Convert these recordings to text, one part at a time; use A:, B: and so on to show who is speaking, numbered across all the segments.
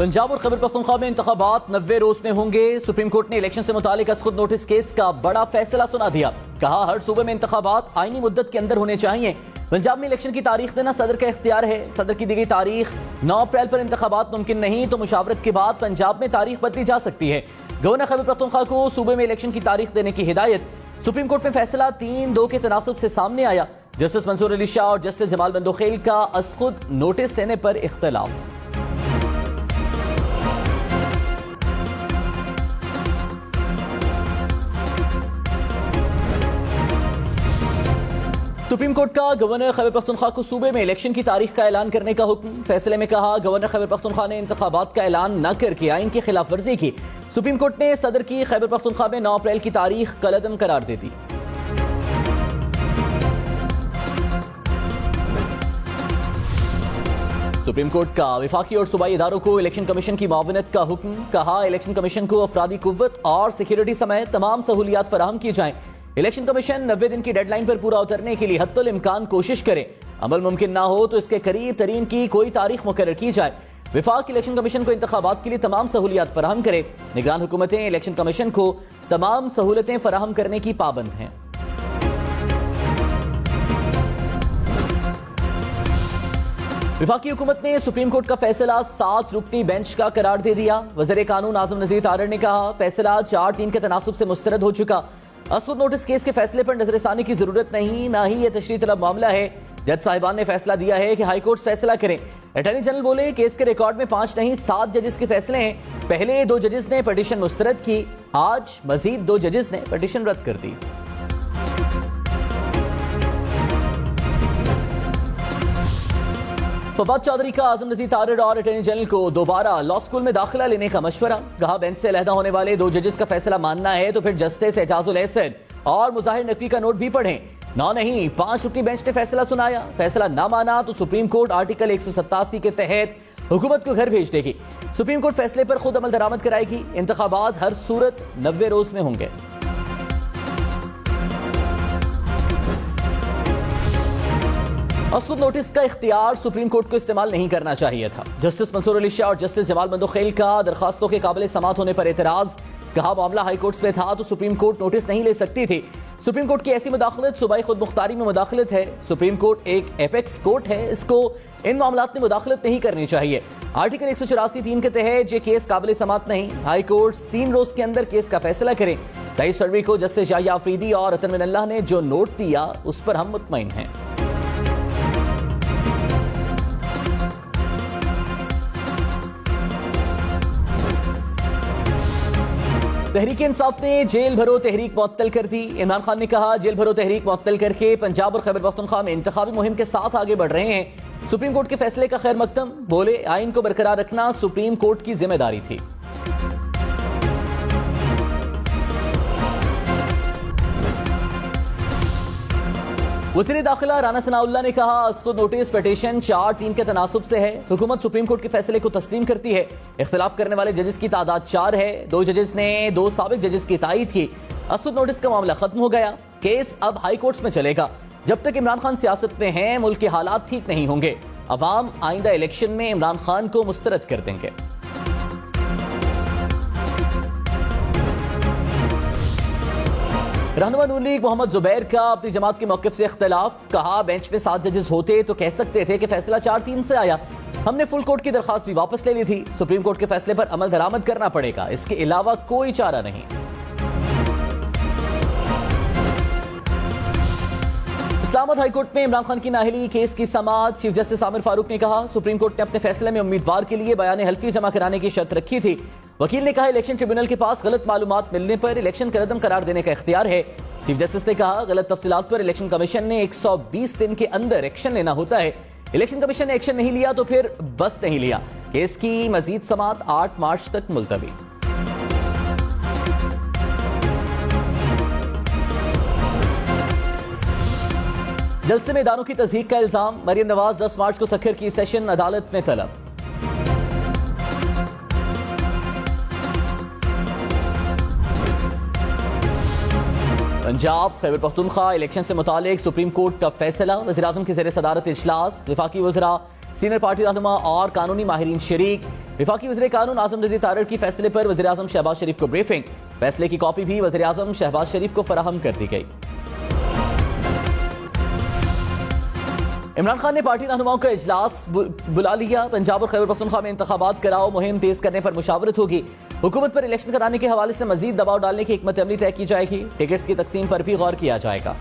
A: पंजाब और खैबर पख्तूनख्वा में इंतखाबात 90 रोज में होंगे। सुप्रीम कोर्ट ने इलेक्शन से मुतालिक खुद नोटिस केस का बड़ा फैसला सुना दिया। कहा हर सूबे में इंतखाबात आईनी मुद्दत के अंदर होने चाहिए। पंजाब में इलेक्शन की तारीख देना सदर का इख्तियार है। सदर की दी गई तारीख 9 अप्रैल पर इंतखाबात मुमकिन नहीं तो मुशावरत के बाद पंजाब में तारीख बदली जा सकती है। गवर्नर खैबर पख्तूनख्वा को सूबे में इलेक्शन की तारीख देने की हिदायत। सुप्रीम कोर्ट में फैसला 3-2 के तनासुब से सामने आया। जस्टिस मंसूर अली शाह और जस्टिस जमाल बंदोखेल का खुद नोटिस देने पर इख्तिलाफ। सुप्रीम कोर्ट का गवर्नर खैबर पख्तूनख्वा को सूबे में इलेक्शन की तारीख का ऐलान करने का हुक्म। फैसले में कहा गवर्नर खैबर पख्तूनख्वा ने इंतखाबात का ऐलान न करके आइन की खिलाफ वर्जी की। सुप्रीम कोर्ट ने सदर की खैबर पख्तूनख्वा में 9 अप्रैल की तारीख कलअदम करार दे दी। सुप्रीम कोर्ट का विफाकी और सूबाई इदारों को इलेक्शन कमीशन की मुआवनत का हुक्म। कहा इलेक्शन कमीशन को अफरादी कुव्वत और सिक्योरिटी समेत तमाम सहूलियात फराहम की जाएं। इलेक्शन कमीशन 90 दिन की डेडलाइन पर पूरा उतरने के लिए हत्तुल इम्कान कोशिश करे। अमल मुमकिन ना हो तो इसके करीब तरीन की कोई तारीख मुकर्रर की जाए। विफाक इलेक्शन कमीशन को इंतखाबात के लिए तमाम सहूलियात फराहम करे। निगरान हुकूमतें इलेक्शन कमीशन को तमाम सहूलतें फराहम करने की पाबंद हैं। विफाकी हुकूमत ने सुप्रीम कोर्ट का फैसला 7 रुकनी बेंच का करार दे दिया। वज़ीर कानून आज़म नज़ीर तारड़ ने कहा फैसला 4-3 के तनासुब से मुस्तरद हो चुका। असुद नोटिस केस के फैसले पर नजरसानी की जरूरत नहीं, ना ही यह तशरीह तलब मामला है। जज साहिबान ने फैसला दिया है कि हाई कोर्ट फैसला करें। अटॉर्नी जनरल बोले केस के रिकॉर्ड में 5 नहीं 7 जजेस के फैसले हैं। पहले 2 जजेस ने पिटीशन मुस्तरद की, आज मजीद 2 जजेस ने पिटीशन रद्द कर दी। फवाद चौधरी का आजम नज़ीर तारड़ और अटॉर्नी जनरल को दोबारा लॉ स्कूल में दाखिला लेने का मशवरा। कहा बेंच से अलहदा होने वाले 2 जजेस का फैसला मानना है तो फिर जस्टिस एजाजुल एहसन और मुजाहिर नकवी का नोट भी पढ़ें। 9 नहीं 5 रुकनी बेंच ने फैसला सुनाया। फैसला ना माना तो सुप्रीम कोर्ट आर्टिकल 187 के तहत हुकूमत को घर भेज देगी। सुप्रीम कोर्ट फैसले पर खुद अमल दरामद कराएगी। इंतखाबात हर सूरत 90 रोज में होंगे। असुद नोटिस का इख्तियार सुप्रीम कोर्ट को इस्तेमाल नहीं करना चाहिए था। जस्टिस मंसूर अली शाह और जस्टिस जमाल बंदोखेल का दरखास्तों के काबिल समात होने पर एतराज। कहा मामला हाई कोर्ट में था तो सुप्रीम कोर्ट नोटिस नहीं ले सकती थी। सुप्रीम कोर्ट की ऐसी मुदाखलत सूबाई खुद मुख्तारी में मुदाखलत है। सुप्रीम कोर्ट एक एपेक्स कोर्ट है, इसको इन मामलात में मुदाखलत नहीं करनी चाहिए। आर्टिकल 184(3) के तहत ये केस काबिल समात नहीं। हाई कोर्ट 3 रोज के अंदर केस का फैसला करें। 23 फरवरी को जस्टिस याहिया अफरीदी और अतन मिन अल्लाह ने जो नोट दिया उस पर हम मुतमईन हैं। तहरीक इंसाफ ने जेल भरो तहरीक मुअत्तल कर दी। इमरान खान ने कहा जेल भरो तहरीक मुअत्तल करके पंजाब और खैबर पख्तूनख्वा में इंतखाबी मुहिम के साथ आगे बढ़ रहे हैं। सुप्रीम कोर्ट के फैसले का खैर मकदम। बोले आइन को बरकरार रखना सुप्रीम कोर्ट की जिम्मेदारी थी। वज़ीर दाखिला राना सनाउल्लाह ने कहा असुद नोटिस पिटीशन 4-3 के तनासुब से है। हुकूमत सुप्रीम कोर्ट के फैसले को तस्लीम करती है। इख्तिलाफ करने वाले जजेस की तादाद 4 है। 2 जजेस ने 2 साबिक जजेस की तायीद की। असुद नोटिस का मामला खत्म हो गया। केस अब हाई कोर्ट्स में चलेगा। जब तक इमरान खान सियासत में हैं मुल्क के हालात ठीक नहीं होंगे। अवाम आइंदा इलेक्शन में इमरान खान को मुस्तरद कर देंगे। रहनुमा नून लीग मोहम्मद जुबैर का अपनी जमात के मौक़िफ़ से इख्तिलाफ। कहा बेंच में 7 जजेस होते तो कह सकते थे कि फैसला 4-3 से आया। हमने फुल कोर्ट की दरखास्त भी वापस ले ली थी। सुप्रीम कोर्ट के फैसले पर अमल दरामद करना पड़ेगा, इसके अलावा कोई चारा नहीं। इस्लामाबाद हाई कोर्ट में इमरान खान की नाअहली केस की समाअत। चीफ जस्टिस आमिर फारूक ने कहा सुप्रीम कोर्ट ने अपने फैसले में उम्मीदवार के लिए बयान हल्फी जमा कराने की शर्त रखी थी। वकील ने कहा इलेक्शन ट्रिब्यूनल के पास गलत मालूमात मिलने पर इलेक्शन कलअदम करार देने का इख्तियार है। चीफ जस्टिस ने कहा गलत तफसीलात पर इलेक्शन कमीशन ने 120 दिन के अंदर एक्शन लेना होता है। इलेक्शन कमीशन ने एक्शन नहीं लिया तो फिर बस नहीं लिया। केस की मजीद समाअत 8 मार्च तक मुलतवी। जलसे में दानों की तस्दीक का इल्जाम। मरियम नवाज 10 मार्च को सखर की सेशन अदालत में तलब। पंजाब खैबर पख्तूनख्वा इलेक्शन से मुतालिक सुप्रीम कोर्ट का फैसला। वज़ीर-ए-आज़म की ज़ेर सदारत इजलास। वफाकी वज़रा, सीनियर पार्टी रहनुमा और कानूनी माहिरीन शरीक। वफाकी वज़ीर कानून आज़म रज़ी तारड़ की फैसले पर वज़ीर आज़म शहबाज शरीफ को ब्रीफिंग। फैसले की कॉपी भी वज़ीर आज़म शहबाज शरीफ को फराहम कर दी गई। इमरान खान ने पार्टी रहनुमाओं का इजलास बुला लिया। पंजाब और खैबर पख्तूनख्वा में इंतखाबात कराओ मुहिम तेज करने पर मुशावरत होगी। हुकूमत पर इलेक्शन कराने के हवाले से मजीद दबाव डालने की हिकमत अमली तय की जाएगी। टिकट्स की तकसीम पर भी गौर किया जाएगा।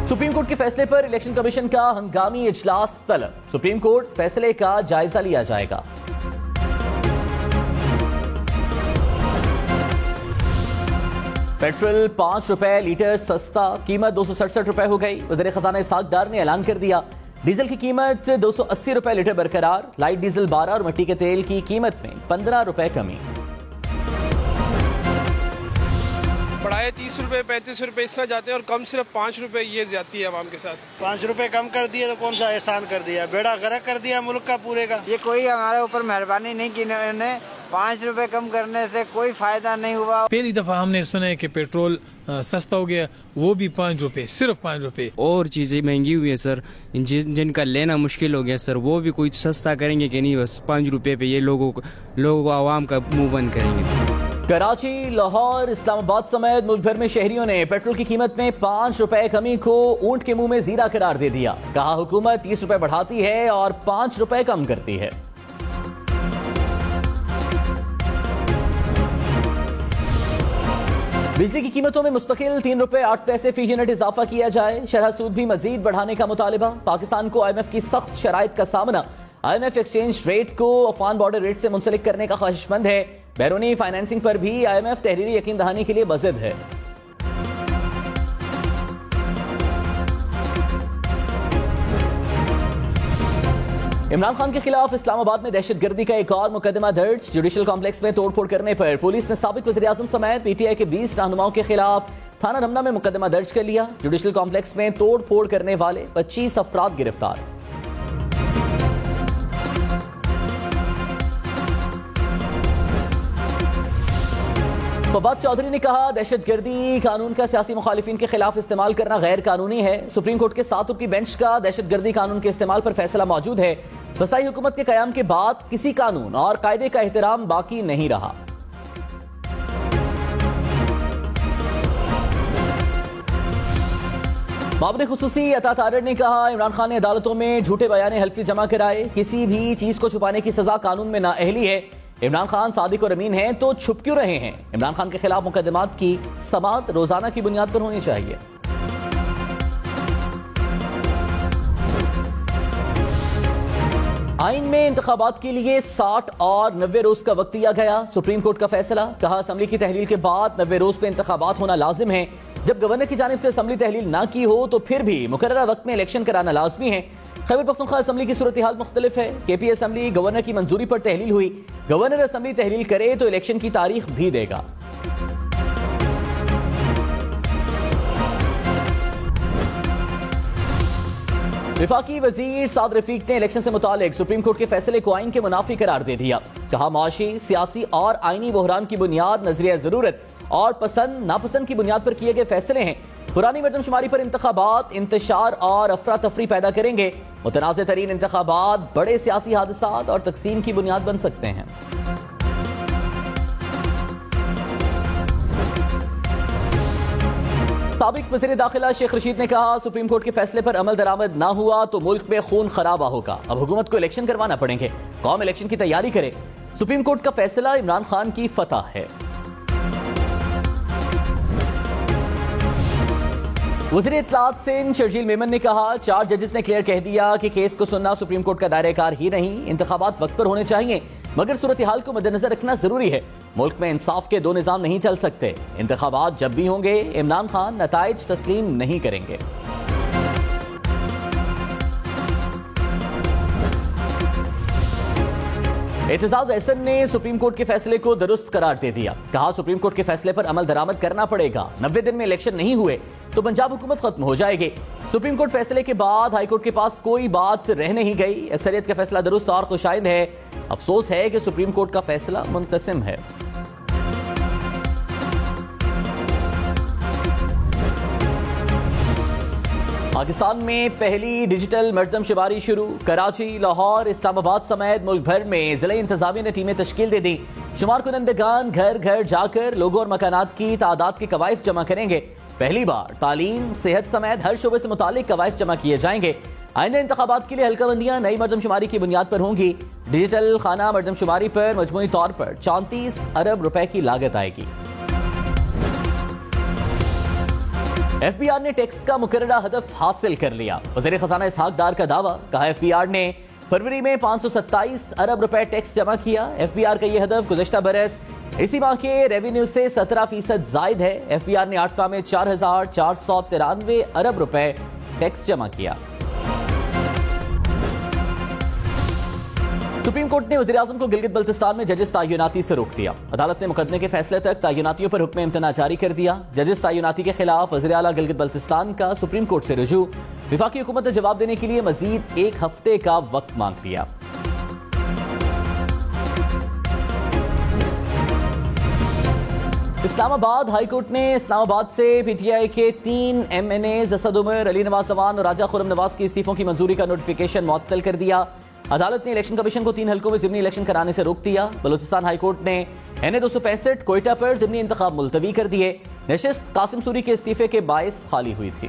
A: सुप्रीम कोर्ट के फैसले पर इलेक्शन कमीशन का हंगामी इजलास तलब। सुप्रीम कोर्ट फैसले का जायजा लिया जाएगा। पेट्रोल 5 रुपए लीटर सस्ता, कीमत 267 रुपए हो गई। वज़ीर खजाना इसहाक डार ने ऐलान कर दिया। डीजल की कीमत 280 रुपए लीटर बरकरार। लाइट डीजल 12 और मिट्टी के तेल की कीमत में 15 रुपए कमी।
B: बढ़ाए 30 रुपए 35 रुपए इस तरह जाते हैं और कम सिर्फ 5 रुपए, ये ज्यादती है आवाम के साथ।
C: 5 रुपए कम कर दिए तो कौन सा एहसान कर दिया, बेड़ा गर्क कर दिया मुल्क का पूरे का।
D: ये कोई हमारे ऊपर मेहरबानी नहीं की इन्होंने। 5 रुपए कम करने से कोई फायदा नहीं हुआ।
E: पहली दफा हमने सुना है कि पेट्रोल सस्ता हो गया, वो भी 5 रुपए, सिर्फ 5 रुपए।
F: और चीजें महंगी हुई है सर, जिनका लेना मुश्किल हो गया सर, वो भी कोई सस्ता करेंगे कि नहीं? बस 5 रुपए पे ये लोगों को आवाम का मुंह बंद करेंगे।
A: कराची, लाहौर, इस्लामाबाद समेत मुल्क भर में शहरियों ने पेट्रोल की कीमत में 5 रुपए कमी को ऊंट के मुंह में जीरा करार दे दिया। कहा हुकूमत 30 रुपए बढ़ाती है और 5 रुपए कम करती है। बिजली की कीमतों में मुस्तकिल 3 रुपए 8 पैसे फी यूनिट इजाफा किया जाए। शरह सूद भी मजीद बढ़ाने का मुतालिबा। पाकिस्तान को IMF की सख्त शराइत का सामना। IMF एक्सचेंज रेट को अफगान बॉर्डर रेट से मुंसलिक करने का ख्वाहिशमंद है। बैरूनी फाइनेंसिंग पर भी IMF तहरीरी यकीन दहानी के लिए बज़िद है। इमरान खान के खिलाफ इस्लामाबाद में दहशतगर्दी का एक और मुकदमा दर्ज। जुडिशल कॉम्प्लेक्स में तोड़फोड़ करने पर पुलिस ने साबिक वज़ीर आज़म समेत PTI के 20 रहनुमाओं के खिलाफ थाना रमना में मुकदमा दर्ज कर लिया। जुडिशल कॉम्प्लेक्स में तोड़फोड़ करने वाले 25 अफराद गिरफ्तार। फवाद चौधरी ने कहा दहशतगर्दी कानून का सियासी मुखालिफिन के खिलाफ इस्तेमाल करना गैर कानूनी है। सुप्रीम कोर्ट के 7 रुकनी बेंच का दहशतगर्दी कानून के इस्तेमाल पर फैसला मौजूद है। वसाई हुकूमत के कयाम के बाद किसी कानून और कायदे का एहतराम बाकी नहीं रहा। मामले खुसूसी अता तारड़ ने कहा इमरान खान ने अदालतों में झूठे बयाने हल्फी जमा कराए। किसी भी चीज को छुपाने की सजा कानून में नाअहली है। इमरान खान सादिक और अमीन हैं तो छुप क्यों रहे हैं? इमरान खान के खिलाफ मुकदमात की समाअत रोजाना की बुनियाद पर होनी चाहिए। आइन में इंतखाबात के लिए 60 और 90 रोज का वक्त दिया गया। सुप्रीम कोर्ट का फैसला। कहा असेंबली की तहलील के बाद 90 रोज पे इंतखाबात होना लाजिम है। जब गवर्नर की जानिब से असेंबली तहलील ना की हो तो फिर भी मुकर्ररा वक्त में इलेक्शन कराना लाजमी है। खैबर पख्तूनख्वा असेंबली की सूरत हाल मुख्तलिफ है। KP असेंबली गवर्नर की मंजूरी पर तहलील हुई। गवर्नर असेंबली तहलील करे तो इलेक्शन की तारीख भी देगा। वफाकी वजीर साद रफीक ने इलेक्शन से मुतालिक सुप्रीम कोर्ट के फैसले को आइन के मुनाफी करार दे दिया। कहा माशी, सियासी और आइनी बहरान की बुनियाद नजरिया जरूरत और पसंद नापसंद की बुनियाद पर किए गए फैसले हैं। पुरानी मरदमशुमारी पर इंतखाबात इंतशार और अफरा तफरी पैदा करेंगे। मुतनाज़ तरीन इंतखाबात बड़े सियासी हादसात और तकसीम की बुनियाद बन सकते हैं। साबिक वज़ीर दाखिला शेख रशीद ने कहा सुप्रीम कोर्ट के फैसले पर अमल दरामद ना हुआ तो मुल्क में खून खराबा होगा। अब हुकूमत को इलेक्शन करवाना पड़ेंगे। कौम इलेक्शन की तैयारी करे। सुप्रीम कोर्ट का फैसला इमरान खान की फतह है। वज़ीर इत्तलात सिंध शर्जील मेमन ने कहा 4 जजेस ने क्लियर कह दिया कि केस को सुनना सुप्रीम कोर्ट का दायरेकार ही नहीं। इंतखाबात वक्त पर होने चाहिए मगर सूरत हाल को मद्देनजर रखना जरूरी है। मुल्क में इंसाफ के 2 निजाम नहीं चल सकते। इंतखाबात जब भी होंगे इमरान खान नताइज तस्लीम नहीं करेंगे। एतजाज एहसन ने सुप्रीम कोर्ट के फैसले को दुरुस्त करार दे दिया। कहा सुप्रीम कोर्ट के फैसले पर अमल दरामद करना पड़ेगा। 90 दिन में इलेक्शन नहीं हुए तो पंजाब हुकूमत खत्म हो जाएगी। सुप्रीम कोर्ट फैसले के बाद हाई कोर्ट के पास कोई बात रह नहीं गई। अक्सरियत का फैसला दुरुस्त और खुशाइंद है। अफसोस है कि सुप्रीम कोर्ट का फैसला मुनक़सिम है। पाकिस्तान में पहली डिजिटल मरदमशुमारी शुरू। कराची, लाहौर, इस्लामाबाद समेत मुल्क भर में जिला इंतजामिया ने टीमें तश्कील दे दी। शुमार कुनंदगान घर घर जाकर लोगों और मकानात की तादाद के कवायद जमा करेंगे। पहली बार तालीम, सेहत समेत हर शोबे से मुतालिक कवायद जमा किए जाएंगे। आइंदा इंतखाबात के लिए हल्काबंदियां नई मरदमशुमारी की बुनियाद पर होंगी। डिजिटल खाना मरदमशुमारी पर मजमूई तौर पर 34 अरब रुपए की लागत आएगी। एफबीआर ने टैक्स का मुकर्ररा हदफ हासिल कर लिया। वज़ीर खजाना इसहाक डार का दावा। कहा एफबीआर ने फरवरी में 527 अरब रुपए टैक्स जमा किया। एफबीआर का यह हदफ गुज़श्ता बरस इसी माह के रेवेन्यू से 17% जायद है। एफबीआर ने 8 माह में 4,493 अरब रुपए टैक्स जमा किया। सुप्रीम कोर्ट ने वज़ीर आज़म को गिलगित बल्तिस्तान में जजेस तायुनाती से रोक दिया। अदालत ने मुकदमे के फैसले तक तायुनातियों पर हुक्म इम्तना जारी कर दिया। जजेस तायुनाती के खिलाफ वज़ीर आला गिलगित बल्तिस्तान का सुप्रीम कोर्ट से रुजू। विफाकी हुकूमत ने जवाब देने के लिए मजीद 1 हफ्ते का वक्त मांग लिया। इस्लामाबाद हाईकोर्ट ने इस्लामाबाद से पीटीआई के 3 MNAs असद उमर, अली नवाज जवान और राजा खुर्रम नवाज की इस्तीफों की मंजूरी का नोटिफिकेशन मुअत्तल कर दिया। अदालत ने इलेक्शन कमीशन को 3 हल्कों में ज़िमनी इलेक्शन कराने से रोक दिया। बलूचिस्तान हाईकोर्ट ने NA 265 कोयटा पर ज़िमनी इंतखाब मुलतवी कर दिए। नशिस्त कासिम सूरी के इस्तीफे के बायस खाली हुई थी।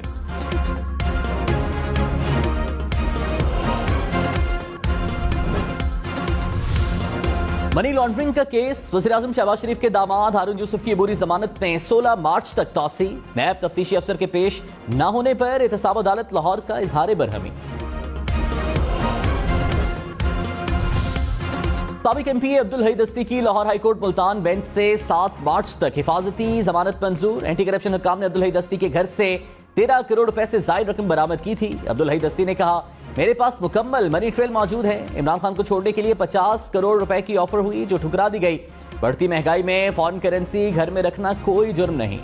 A: मनी लॉन्ड्रिंग का केस। वज़ीर आज़म शहबाज शरीफ के दामाद हारून यूसुफ की अबूरी जमानत में 16 मार्च तक तौसी। नैब तफ्तीशी अफसर के पेश न होने पर एहतसाब अदालत लाहौर का इजहार बरहमी। साबिक MP अब्दुल हई दस्ती की लाहौर हाईकोर्ट मुल्तान बेंच से 7 मार्च तक हिफाजती जमानत मंजूर। एंटी करप्शन हुक्काम ने अब्दुल हई दस्ती के घर से 13 करोड़ रुपए से जायद रकम बरामद की थी। अब्दुल हई दस्ती ने कहा, मेरे पास मुकम्मल मनी ट्रेल मौजूद है। इमरान खान को छोड़ने के लिए 50 करोड़ रुपए की ऑफर हुई जो ठुकरा दी गई। बढ़ती महंगाई में फॉरेन करेंसी घर में रखना कोई जुर्म नहीं।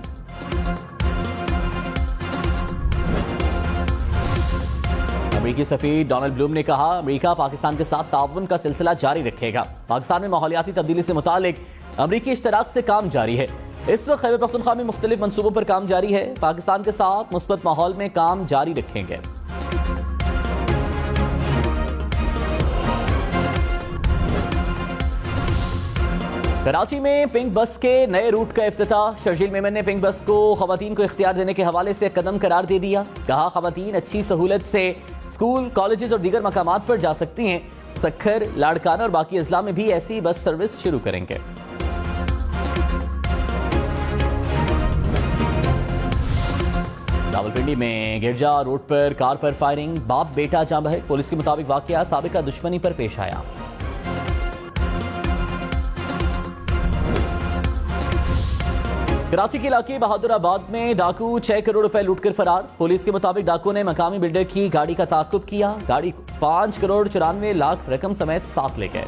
A: अमेरिकी सफीर डोनाल्ड ब्लूम ने कहा, अमेरिका पाकिस्तान के साथ ताउन का सिलसिला जारी रखेगा। पाकिस्तान में माहौलियाती तब्दीली से मुतालिक अमेरिकी इश्तराक से काम जारी है। इस वक्त खैबर पख्तूनख्वा में मुख्तलिफ मंसूबों पर काम जारी है। पाकिस्तान के साथ मुस्बत माहौल में काम जारी रखेंगे। कराची में पिंक बस के नए रूट का इफ्तिताह। शर्जील मेमन ने पिंक बस को खवातीन को इख्तियार देने के हवाले से कदम करार दे दिया। कहा, खवातीन अच्छी सहूलत से स्कूल, कॉलेजेस और दीगर मकामात पर जा सकती हैं। सखर, लाड़काना और बाकी अजला में भी ऐसी बस सर्विस शुरू करेंगे। रावलपिंडी में गिरजा रोड पर कार पर फायरिंग, बाप बेटा जाँ बहक। पुलिस के मुताबिक वाकया साबिका दुश्मनी पर पेश आया। कराची के इलाके बहादुराबाद में डाकू 6 करोड़ रुपए लूटकर फरार। पुलिस के मुताबिक डाकू ने मकामी बिल्डर की गाड़ी का ताक़ुब किया। गाड़ी 5 करोड़ 94 लाख रकम समेत साथ ले गए।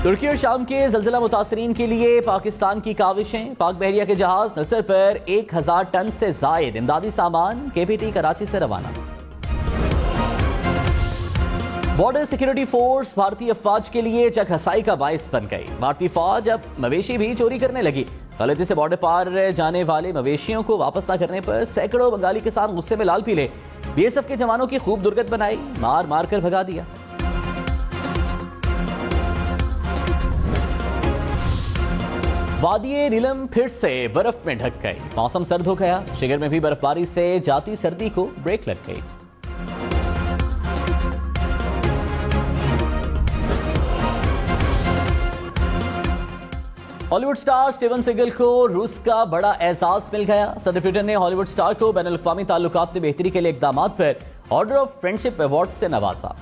A: तुर्की और शाम के जलजिला मुतासरीन के लिए पाकिस्तान की काविशें। पाक बहरिया के जहाज नसर पर 1000 टन से जायद इमदादी सामान KPT कराची से रवाना। बॉर्डर सिक्योरिटी फोर्स भारतीय फौज के लिए चकहसाई का बायस बन गई। भारतीय फौज अब मवेशी भी चोरी करने लगी। गलती से बॉर्डर पार जाने वाले मवेशियों को वापस न करने पर सैकड़ों बंगाली किसान गुस्से में लाल पीले। BSF के जवानों की खूब दुर्गत बनाई, मार मार कर भगा दिया। वादिये नीलम फिर से बर्फ में ढक गई। मौसम सर्द हो गया। शिगर में भी बर्फबारी से जाती सर्दी को ब्रेक लग गई। हॉलीवुड स्टार स्टीवन सीगल को रूस का बड़ा एजाज मिल गया। सदर ब्रिटेन ने हॉलीवुड स्टार को बैनुल अक़वामी ताल्लुकात में बेहतरी के लिए इक़दामात पर ऑर्डर ऑफ फ्रेंडशिप अवार्ड से नवाजा।